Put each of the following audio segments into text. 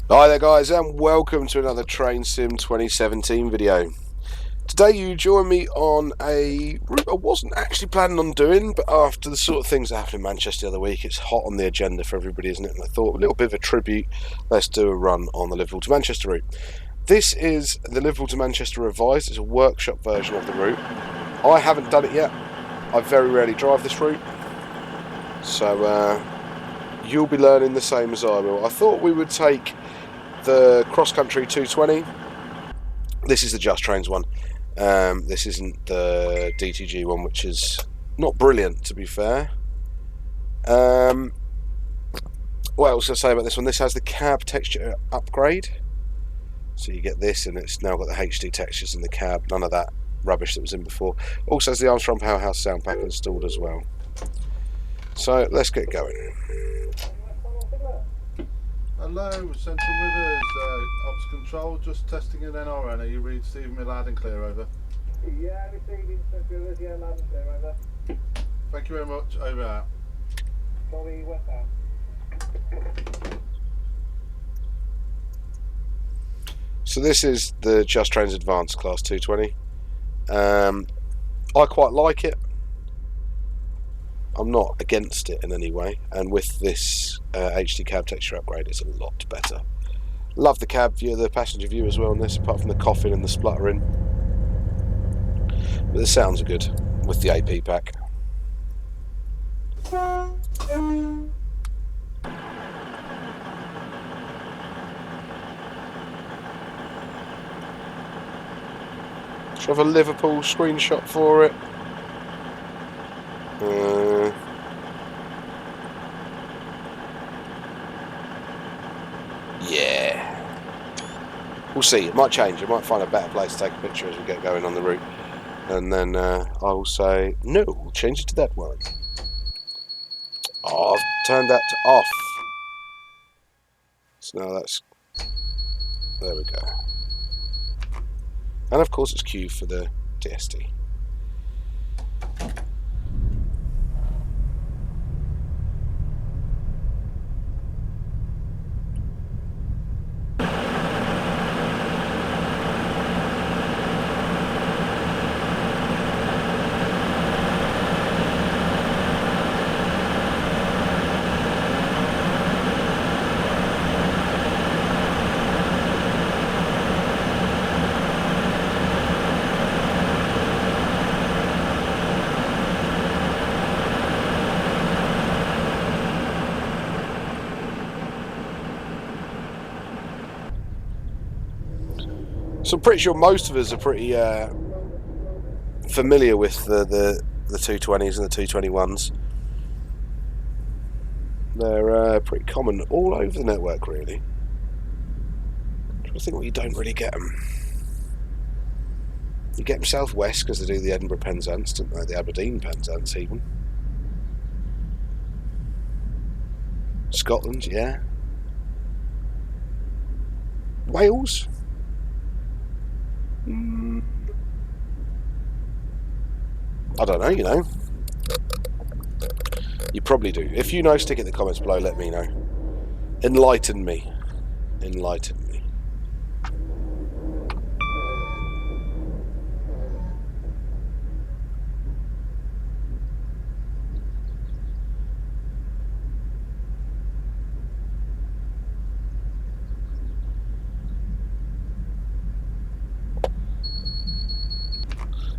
Hi there guys, and welcome to another Train Sim 2017 video. Today you join me on a route I wasn't actually planning on doing, but after the sort of things that happened in Manchester the other week, it's hot on the agenda for everybody, isn't it? And I thought, a little bit of a tribute, let's do a run on the Liverpool to Manchester route. This is the Liverpool to Manchester revised. It's a workshop version of the route. I haven't done it yet. I very rarely drive this route, so you'll be learning the same as I will. I thought we would take the cross-country 220. This is the Just Trains one. This isn't the DTG one, which is not brilliant, to be fair. What else to say about this one? This has the cab texture upgrade. So you get this, and it's now got the HD textures in the cab. None of that rubbish that was in before. Also has the Armstrong Powerhouse sound pack installed as well. So let's get going. Hello, Central Rivers, Ops Control, just testing an NRN. Are you receiving me loud and clear, over? Yeah, receiving Central Rivers, yeah, loud and clear, over. Thank you very much, over out. Sorry, west out. So this is the Just Trains Advanced Class 220. I quite like it. I'm not against it in any way, and with this HD cab texture upgrade, it's a lot better. Love the cab view, the passenger view as well on this, apart from the coughing and the spluttering. But the sounds are good with the AP pack. Should I have a Liverpool screenshot for it? Yeah. We'll see. It might change. I might find a better place to take a picture as we get going on the route. And then I will say, no, we'll change it to that one. Oh, I've turned that to off. So now that's... There we go. And of course it's Q for the DSD. So I'm pretty sure most of us are pretty familiar with the 220s and the 221s. They're pretty common all over the network, really. I think what you don't really get them. You get them southwest because they do the Edinburgh Penzance, don't they? The Aberdeen Penzance even. Scotland, yeah. Wales. I don't know, you know. You probably do. If you know, stick it in the comments below, let me know. Enlighten me. Enlighten me.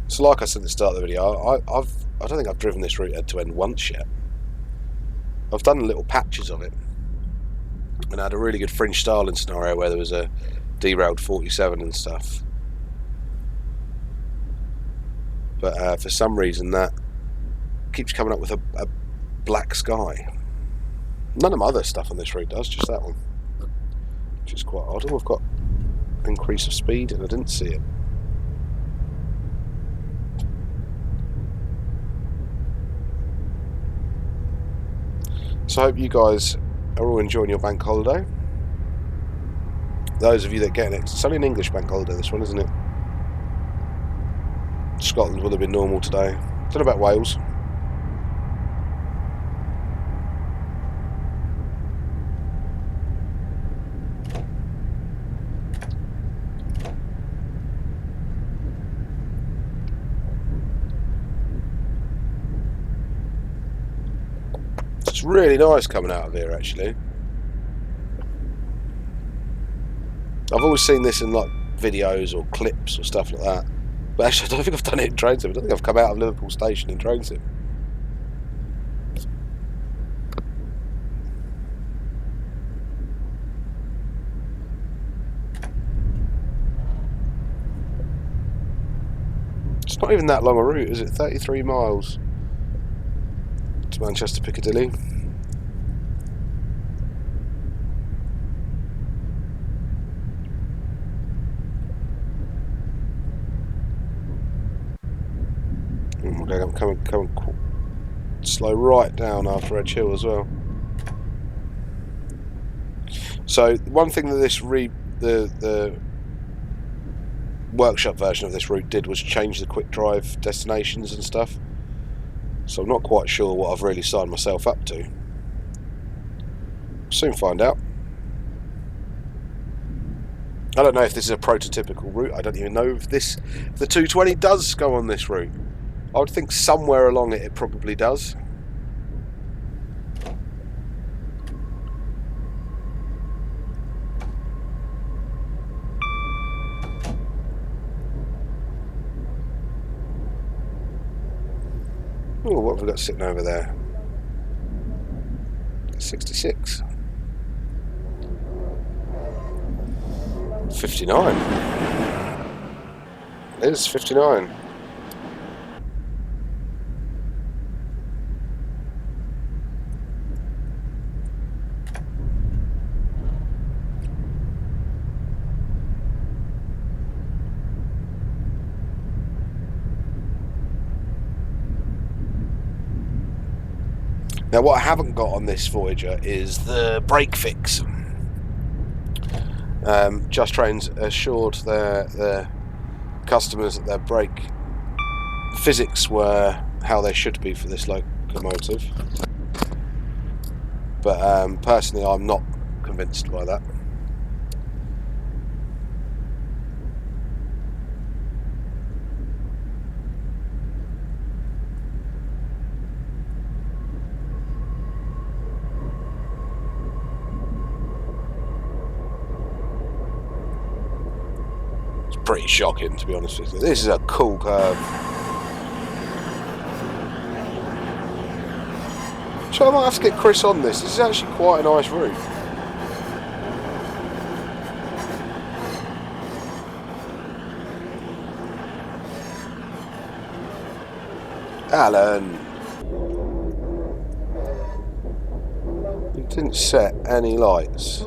So like I said at the start of the video, I don't think I've driven this route end to end once yet. I've done little patches of it, and I had a really good fringe styling scenario where there was a derailed 47 and stuff. But for some reason that keeps coming up with a black sky. None of my other stuff on this route does, just that one, which is quite odd. We've got increase of speed and I didn't see it. So I hope you guys are all enjoying your bank holiday. Those of you that get it, it's only an English bank holiday, this one, isn't it? Scotland will have been normal today. Don't know about Wales. It's really nice coming out of here, actually. I've always seen this in like videos or clips or stuff like that. But actually, I don't think I've done it in train sim. I don't think I've come out of Liverpool Station in train sim. It's not even that long a route, is it? 33 miles to Manchester Piccadilly. I'm coming slow right down after Edge Hill as well. So one thing that the workshop version of this route did was change the quick drive destinations and stuff. So I'm not quite sure what I've really signed myself up to. Soon find out. I don't know if this is a prototypical route. I don't even know if the 220 does go on this route. I would think somewhere along it probably does. Oh, what have we got sitting over there? 66. 59. It is 59. Now, what I haven't got on this Voyager is the brake fix. Just Trains assured their customers that their brake physics were how they should be for this locomotive. But personally, I'm not convinced by that. Pretty shocking, to be honest with you. This is a cool curve. So I might have to get Chris on this. This is actually quite a nice route. Alan. You didn't set any lights.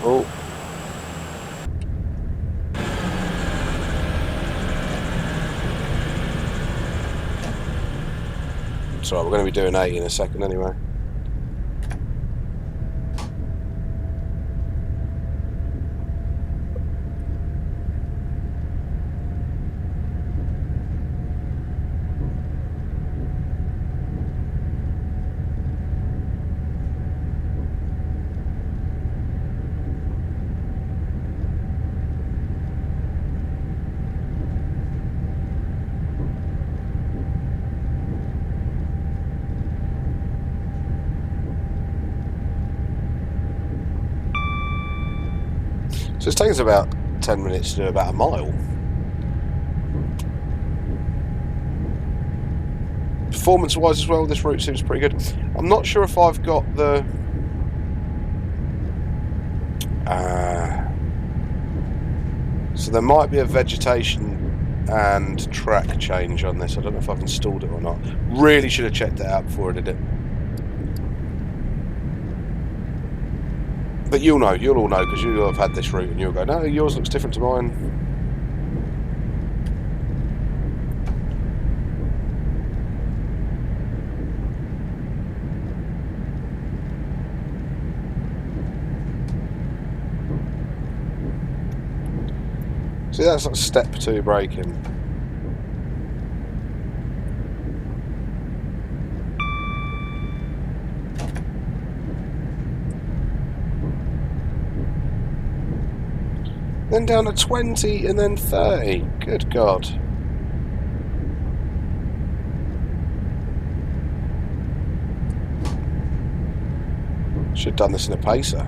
Oh. It's alright, we're going to be doing 80 in a second anyway. So it's taken us about 10 minutes to do about a mile. Performance-wise as well, this route seems pretty good. I'm not sure if I've got the... so there might be a vegetation and track change on this. I don't know if I've installed it or not. Really should have checked that out before I did it. But you'll all know, because you'll have had this route and you'll go, no, yours looks different to mine. So See, that's like step 2 braking. Then down to 20 and then 30. Good God. Should have done this in a pacer.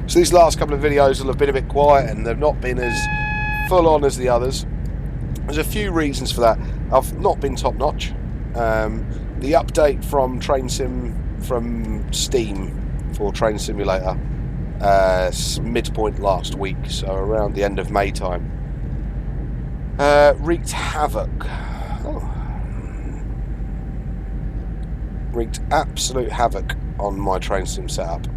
So these last couple of videos will have been a bit quiet and they've not been as full on as the others. There's a few reasons for that. I've not been top notch. The update from from Steam for Train Simulator midpoint last week, so around the end of May time, wreaked havoc. Wreaked absolute havoc on my train sim setup.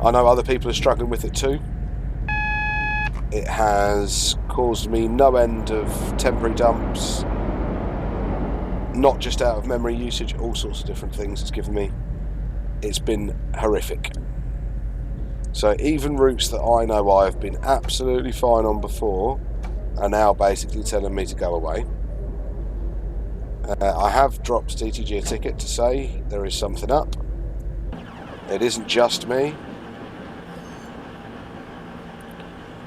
I know other people are struggling with it too. It has caused me no end of temporary dumps, not just out of memory usage, all sorts of different things it's given me. It's been horrific. So even routes that I know I've been absolutely fine on before are now basically telling me to go away. I have dropped DTG a ticket to say there is something up. It isn't just me.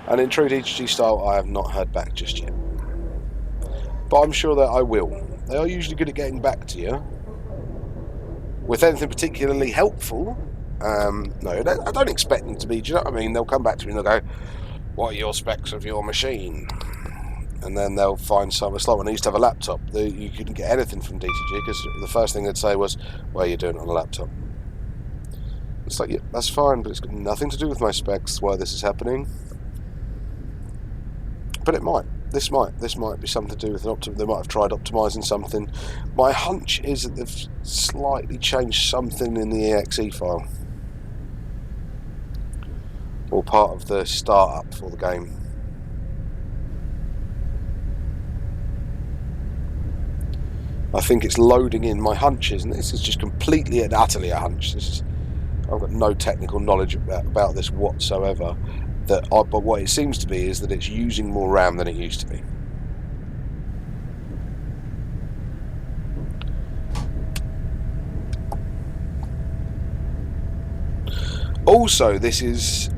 And in true DTG style, I have not heard back just yet. But I'm sure that I will. They are usually good at getting back to you. With anything particularly helpful, no, I don't expect them to be, do you know what I mean? They'll come back to me and they'll go, what are your specs of your machine? And then they'll find some. It's like when I used to have a laptop. You couldn't get anything from DTG because the first thing they'd say was, well, you're doing it on a laptop. It's like, yeah, that's fine, but it's got nothing to do with my specs why this is happening. But it might. This might be something to do with an they might have tried optimising something. My hunch is that they've slightly changed something in the exe file, or part of the startup for the game. I think it's loading in. My hunch is, and this is just completely and utterly a hunch. I've got no technical knowledge about this whatsoever. But what it seems to be is that it's using more RAM than it used to be. Also, this is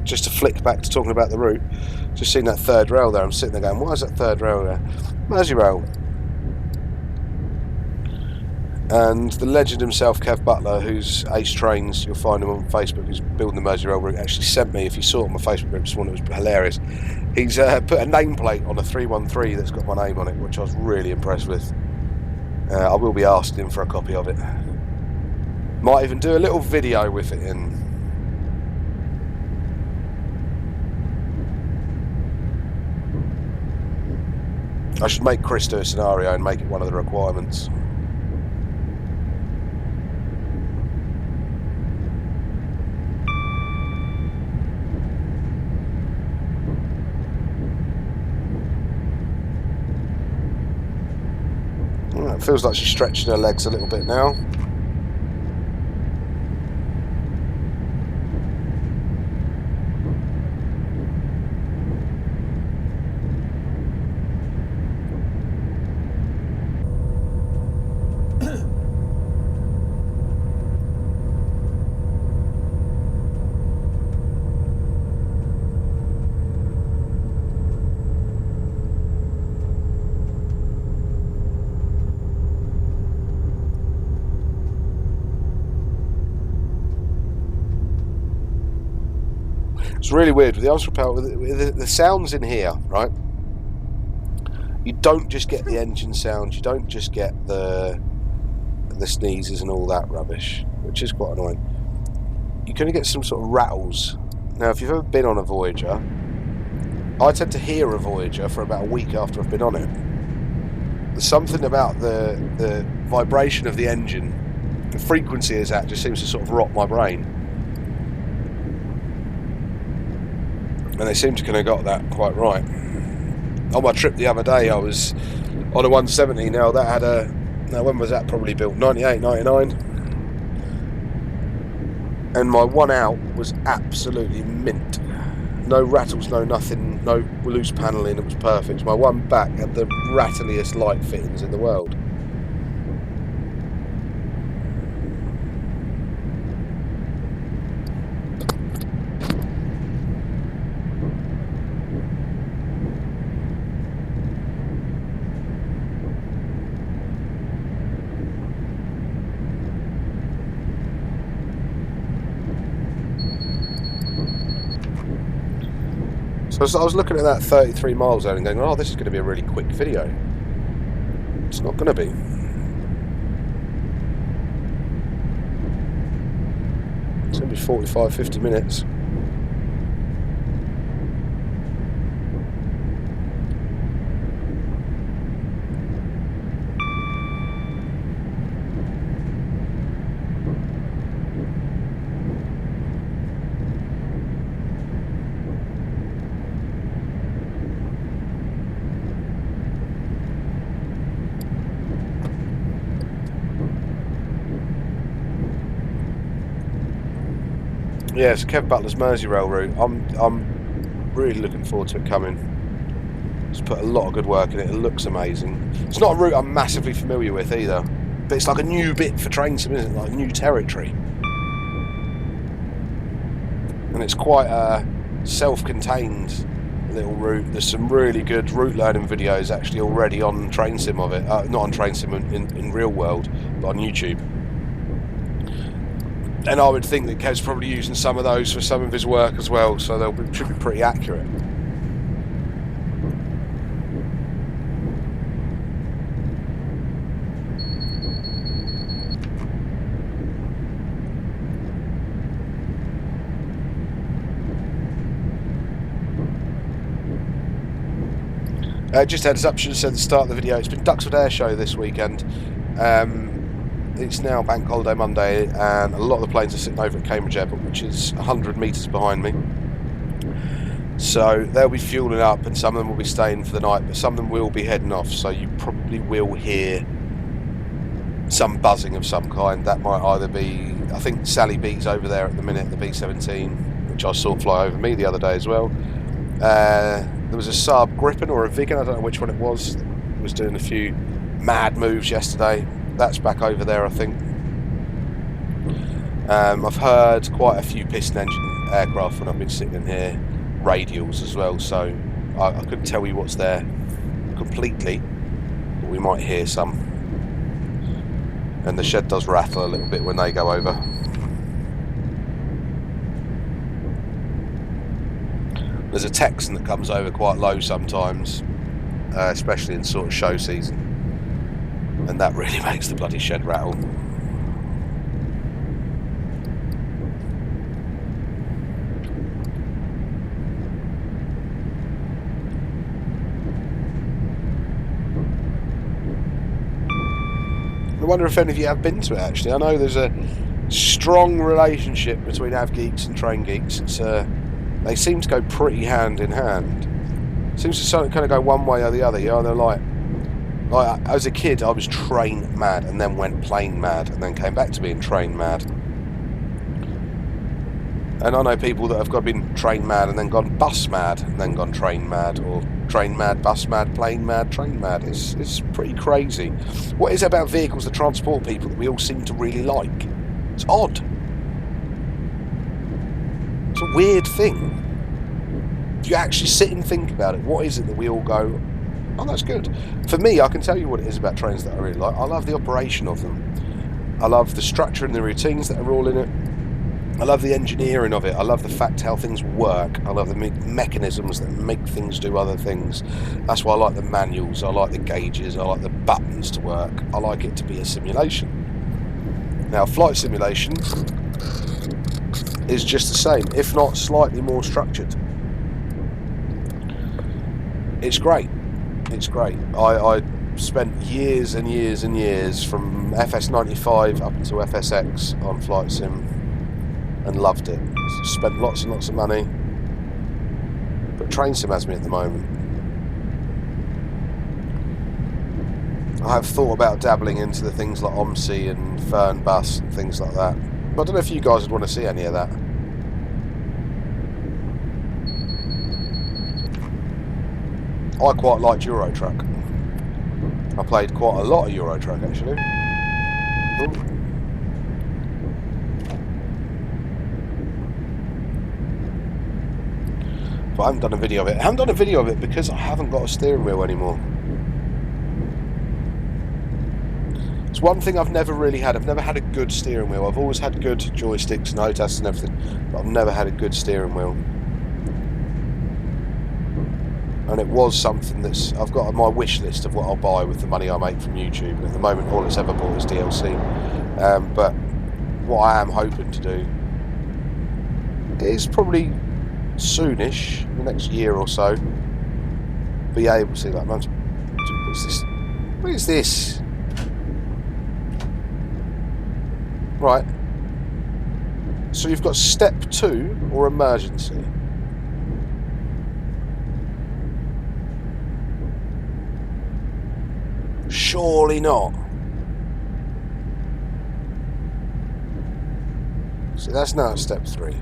just to flick back to talking about the route. Just seeing that third rail there. I'm sitting there going, why is that third rail there? Merseyrail. And the legend himself, Kev Butler, who's Ace Trains, you'll find him on Facebook, who's building the Merseyrail route, actually sent me, if you saw it on my Facebook group, it was hilarious. He's put a nameplate on a 313 that's got my name on it, which I was really impressed with. I will be asking him for a copy of it. Might even do a little video with it in. I should make Chris do a scenario and make it one of the requirements. It feels like she's stretching her legs a little bit now. It's really weird with the Ultra Power, with the sounds in here, right? You don't just get the engine sound, you don't just get the the sneezes and all that rubbish, which is quite annoying. You're going to get some sort of rattles. Now, if you've ever been on a Voyager, I tend to hear a Voyager for about a week after I've been on it. There's something about the vibration of the engine, the frequency is that just seems to sort of rot my brain. And they seem to kind of got that quite right. On my trip the other day, I was on a 170. Now that had a... Now when was that probably built? 98, 99. And my one out was absolutely mint. No rattles, no nothing, no loose panelling, it was perfect. My one back had the rattliest light fittings in the world. So I was looking at that 33 miles zone and going, oh, this is going to be a really quick video. It's not going to be. It's going to be 45, 50 minutes. Yeah, it's Kev Butler's Merseyrail route. I'm really looking forward to it coming. It's put a lot of good work in it. It looks amazing. It's not a route I'm massively familiar with either, but it's like a new bit for train sim, isn't it? Like new territory. And it's quite a self-contained little route. There's some really good route learning videos actually already on train sim of it. Not on train sim in real world, but on YouTube. And I would think that Kev's probably using some of those for some of his work as well, so they should be pretty accurate. Just heads up, should have said at the start of the video, it's been Duxford Air Show this weekend. It's now Bank Holiday Monday, and a lot of the planes are sitting over at Cambridge Airport, which is 100 metres behind me. So they'll be fuelling up, and some of them will be staying for the night, but some of them will be heading off, so you probably will hear some buzzing of some kind. That might either be, I think Sally B's over there at the minute, the B-17, which I saw fly over me the other day as well. There was a Saab Gripen or a Vigan, I don't know which one it was doing a few mad moves yesterday. That's back over there, I think. I've heard quite a few piston engine aircraft when I've been sitting in here, radials as well, so I couldn't tell you what's there completely, but we might hear some. And the shed does rattle a little bit when they go over. There's a Texan that comes over quite low sometimes, especially in sort of show season. And that really makes the bloody shed rattle. I wonder if any of you have been to it actually. I know there's a strong relationship between av geeks and train geeks. It's they seem to go pretty hand in hand. Seems to kind of go one way or the other. Yeah, they're like as a kid, I was train mad, and then went plane mad, and then came back to being train mad. And I know people that have been train mad and then gone bus mad, and then gone train mad, or train mad, bus mad, plane mad, train mad. It's pretty crazy. What is it about vehicles that transport people that we all seem to really like? It's odd. It's a weird thing. If you actually sit and think about it, what is it that we all go, oh, that's good. For me, I can tell you what it is about trains that I really like. I love the operation of them. I love the structure and the routines that are all in it. I love the engineering of it. I love the fact how things work. I love the mechanisms that make things do other things. That's why I like the manuals. I like the gauges. I like the buttons to work. I like it to be a simulation. Now, flight simulation is just the same, if not slightly more structured. It's great. It's great. I spent years and years and years from FS95 up to FSX on flight sim and loved it. Spent lots and lots of money. But train sim has me at the moment. I have thought about dabbling into the things like OMSI and Fern Bus and things like that. But I don't know if you guys would want to see any of that. I quite liked Euro Truck. I played quite a lot of Euro Truck actually. Ooh. But I haven't done a video of it. I haven't done a video of it because I haven't got a steering wheel anymore. It's one thing I've never really had. I've never had a good steering wheel. I've always had good joysticks and HOTAS and everything, but I've never had a good steering wheel. And it was something that's I've got on my wish list of what I'll buy with the money I make from YouTube. And at the moment, all it's ever bought is DLC. But what I am hoping to do is probably soonish, the next year or so, be able to see that. What's this? What is this? Right. So you've got step 2 or emergency. Surely not. So that's now step 3.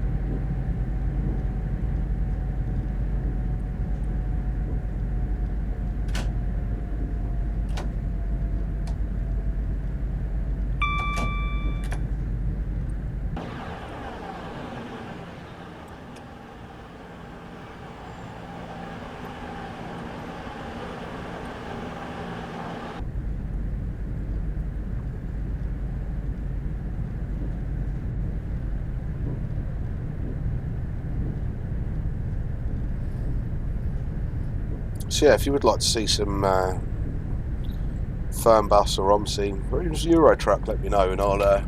So yeah, if you would like to see some Fern Bus or OMSI or even Euro Truck, let me know and I'll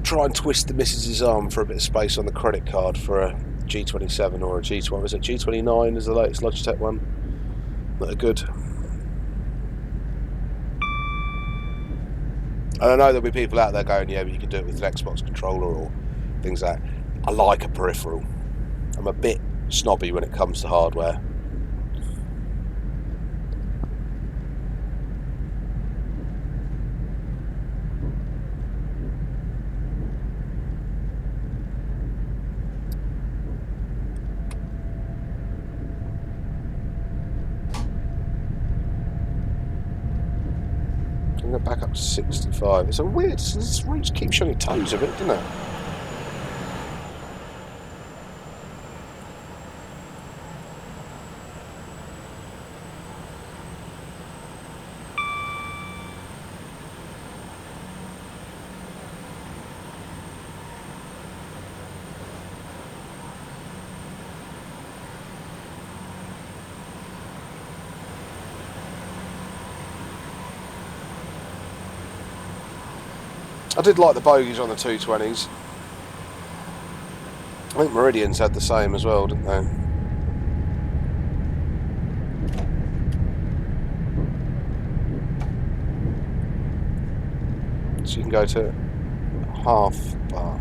try and twist the missus's arm for a bit of space on the credit card for a G27 or a G20. Was it G29 is the latest Logitech one? That are good. And I know there'll be people out there going, yeah, but you can do it with an Xbox controller or things like that. I like a peripheral. I'm a bit snobby when it comes to hardware. I'm going to back up to 65. It's a weird, this route keeps you on your toes a bit, doesn't it? I did like the bogies on the 220s. I think Meridians had the same as well, didn't they? So you can go to half bar.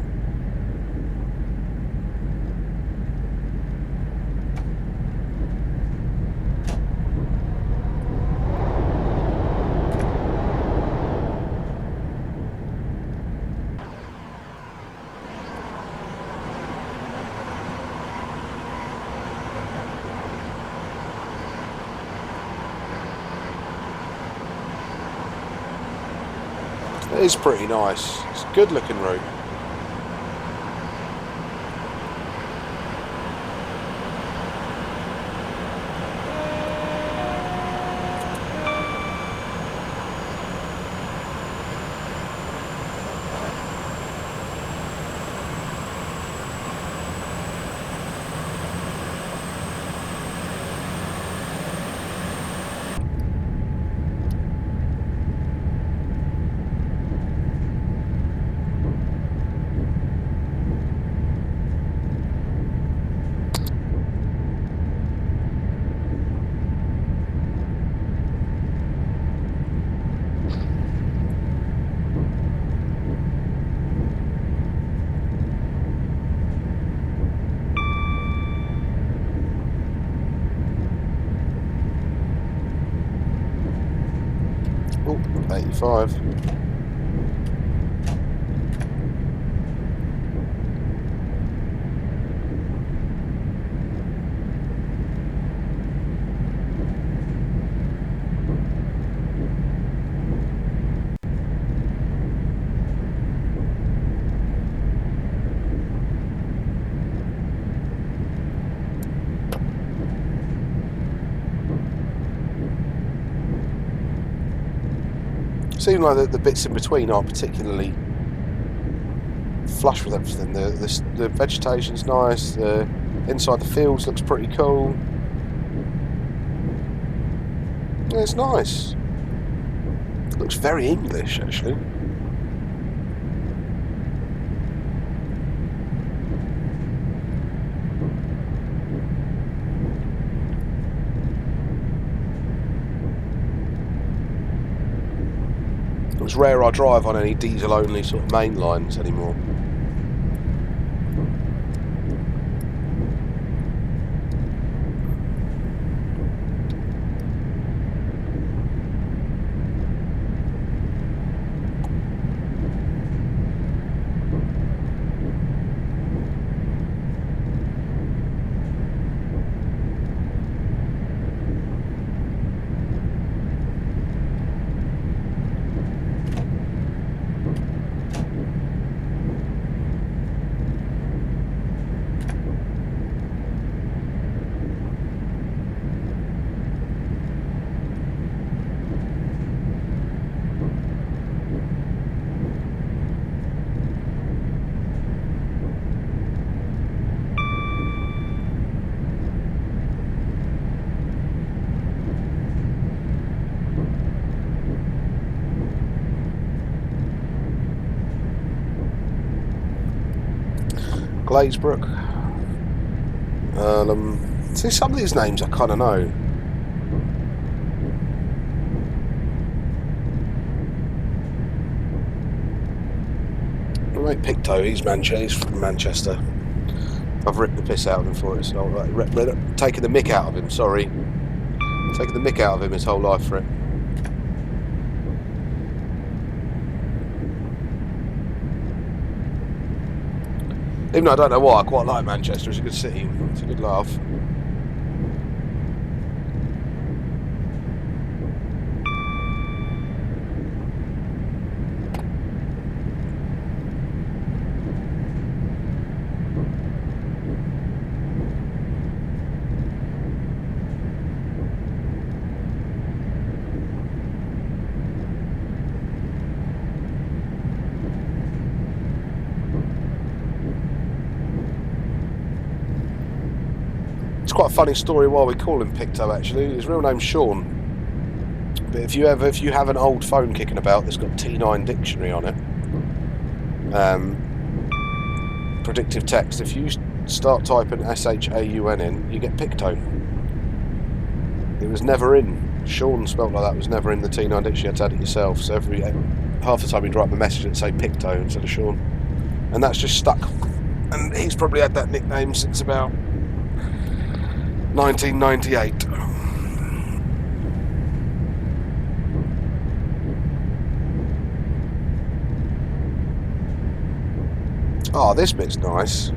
It is pretty nice. It's a good looking route. 1.5. Seems like the bits in between aren't particularly flush with everything. The vegetation's nice. The inside the fields looks pretty cool. Yeah, it's nice. Looks very English, actually. It's rare I drive on any diesel-only sort of main lines anymore. Glazebrook. See, some of these names I kind of know. Mate Picto, he's from Manchester. I've ripped the piss out of him for it, so taking the mick out of him, sorry. Taking the mick out of him his whole life for it. Even though I don't know why, I quite like Manchester. It's a good city. It's a good laugh. It's quite a funny story why we call him Picto, actually. His real name's Sean. But if you have an old phone kicking about that's got T9 dictionary on it, predictive text, if you start typing SHAUN in, you get Picto. It was never in. Sean spelt like that was never in the T9 dictionary. You had to add it yourself. So half the time you'd write a message and say Picto instead of Sean. And that's just stuck. And he's probably had that nickname since about 1998. Oh, this bit's nice.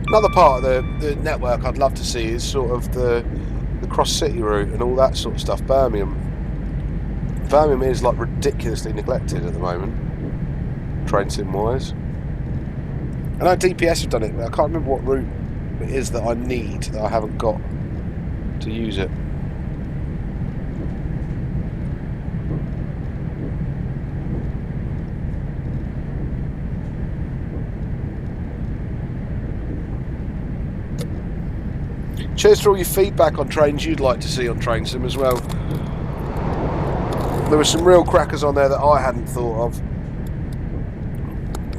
Another part of the network I'd love to see is sort of the cross-city route and all that sort of stuff. Birmingham is like ridiculously neglected at the moment, train sim wise. I know DPS have done it, but I can't remember what route it is that I need that I haven't got to use it. Cheers for all your feedback on trains you'd like to see on Train Sim as well. There were some real crackers on there that I hadn't thought of,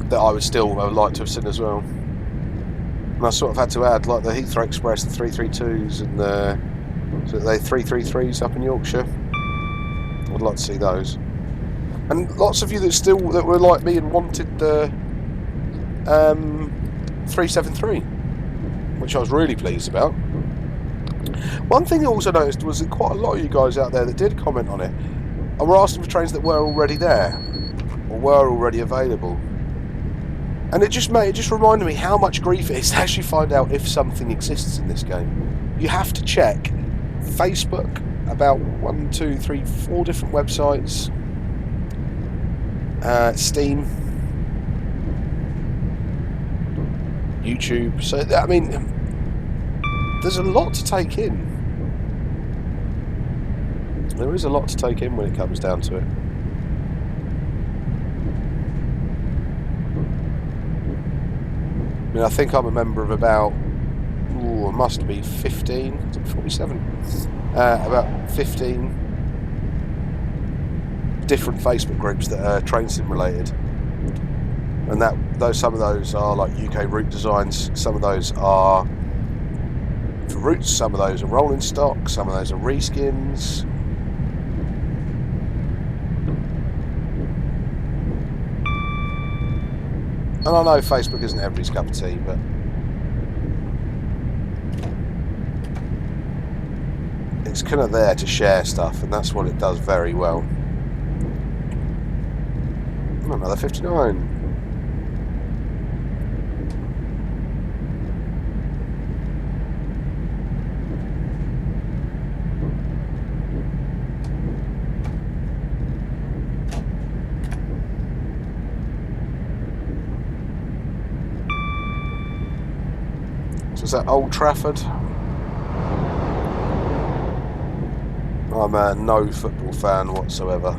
that I would still like to have seen as well. And I sort of had to add, like the Heathrow Express, the 332s, and the 333s up in Yorkshire. I'd like to see those. And lots of you that were like me and wanted the 373, which I was really pleased about. One thing I also noticed was that quite a lot of you guys out there that did comment on it and were asking for trains that were already there or were already available. And it just reminded me how much grief it is to actually find out if something exists in this game. You have to check Facebook, about 1, 2, 3, 4 different websites, Steam, YouTube. So I mean, there's a lot to take in. There is a lot to take in when it comes down to it. I mean, I think I'm a member of about, it must be 15, 47, about 15 different Facebook groups that are train sim related. And some of those are like UK route designs, some of those are for routes, some of those are rolling stock, some of those are reskins. And I know Facebook isn't everybody's cup of tea, but it's kind of there to share stuff, and that's what it does very well. Another 59. So is that Old Trafford? I'm no football fan whatsoever.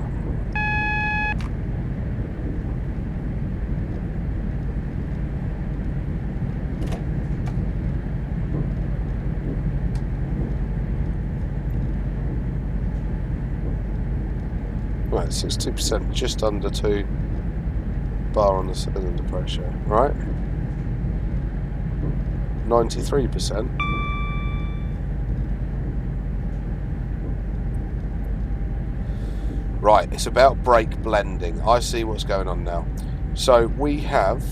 Right, 62%, just under 2 bar on the cylinder pressure, right? 93%. Right, it's about brake blending. I see what's going on now. So we have,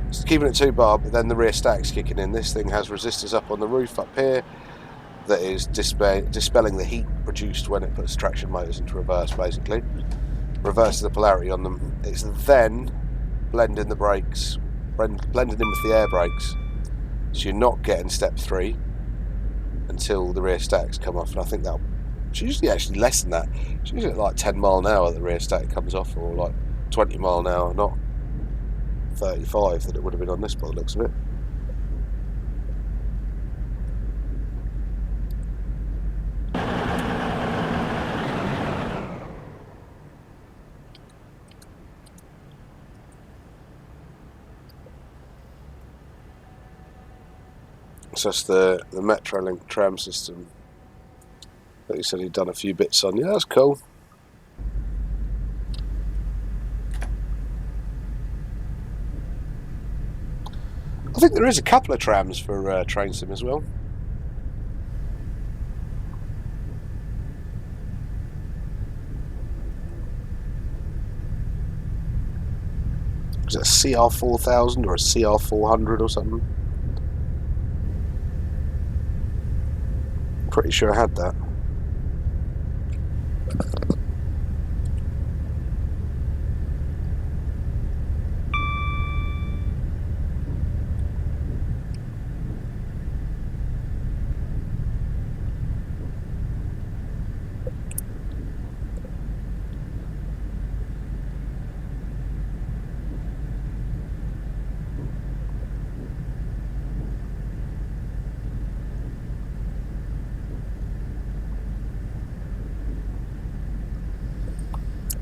it's keeping it 2 bar, but then the rear stack's kicking in. This thing has resistors up on the roof up here that is dispelling the heat produced when it puts traction motors into reverse, basically. Reverses the polarity on them. It's then blending the brakes, blending in with the air brakes. So you're not getting step 3 until the rear stacks come off. And I think it's usually actually less than that. It's usually like 10 mile an hour the rear stack comes off, or like 20 mile an hour, not 35 that it would have been on this by the looks of it. So that's the Metrolink tram system that he said he'd done a few bits on. Yeah, that's cool. I think there is a couple of trams for train sim as well. Is it a CR4000 or a CR400 or something? Pretty sure I had that.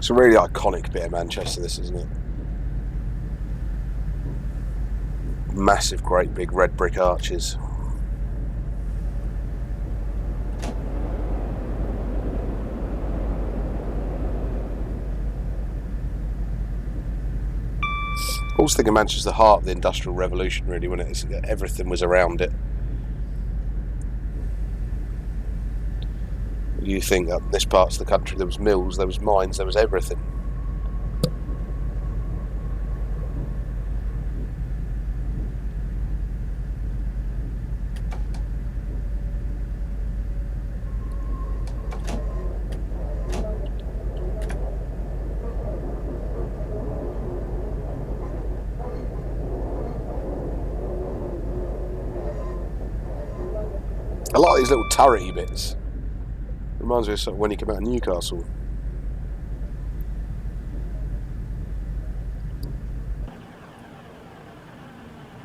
It's a really iconic bit of Manchester, this, isn't it? Massive, great big red brick arches. I always think of Manchester as the heart of the Industrial Revolution, really, when everything was around it. You think up in this part of the country there was mills, there was mines, there was everything. I like these little turrety bits. Reminds me of sort of when you come out of Newcastle.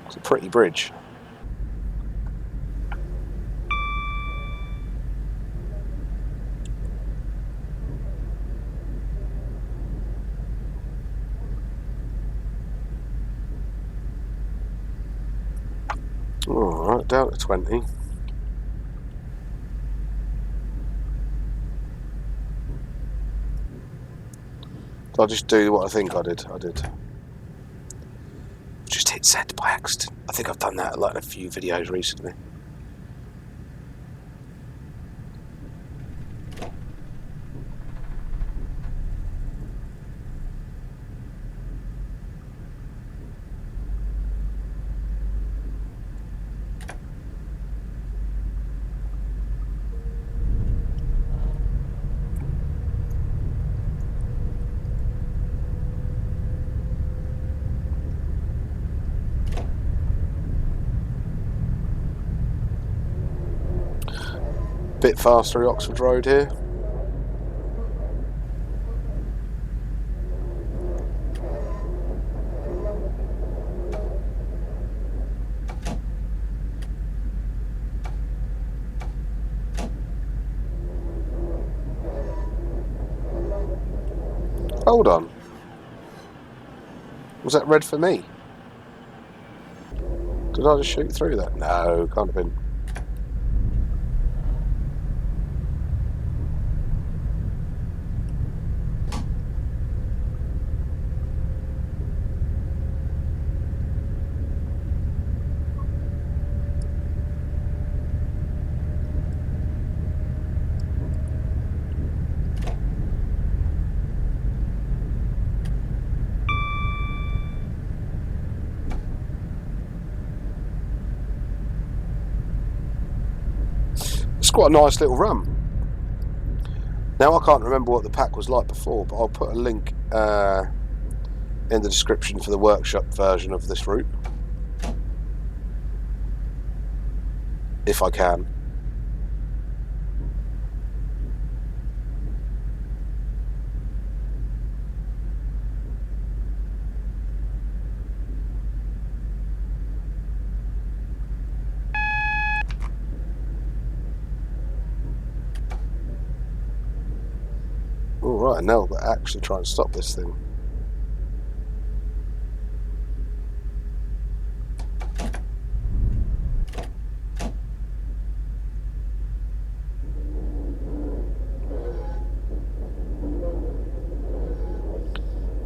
It's a pretty bridge. Alright, down to 20. I'll just do what I think I did. Just hit send by accident. I think I've done that like in a few videos recently. Bit faster Oxford Road here. Hold on. Was that red for me? Did I just shoot through that? No, can't have been. It's quite a nice little run. Now I can't remember what the pack was like before, but I'll put a link in the description for the workshop version of this route, if I can. Alright, now we'll actually try and stop this thing.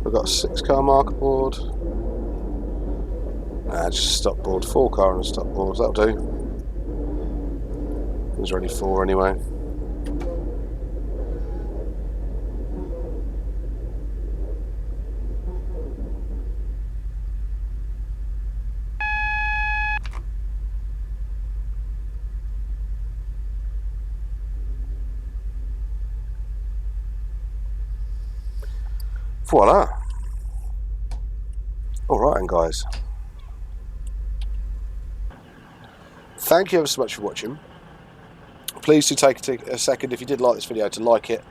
We've got a 6-car marker board. Just a stop board. 4-car and a stop board, that'll do. There's only 4 anyway. Voila. Alright then guys. Thank you ever so much for watching. Please do take a second, if you did like this video, to like it,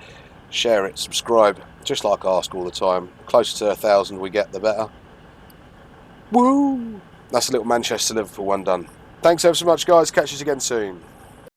share it, subscribe, just like I ask all the time. The closer to 1,000 we get, the better. Woo! That's a little Manchester Liverpool one done. Thanks ever so much guys, catch you again soon.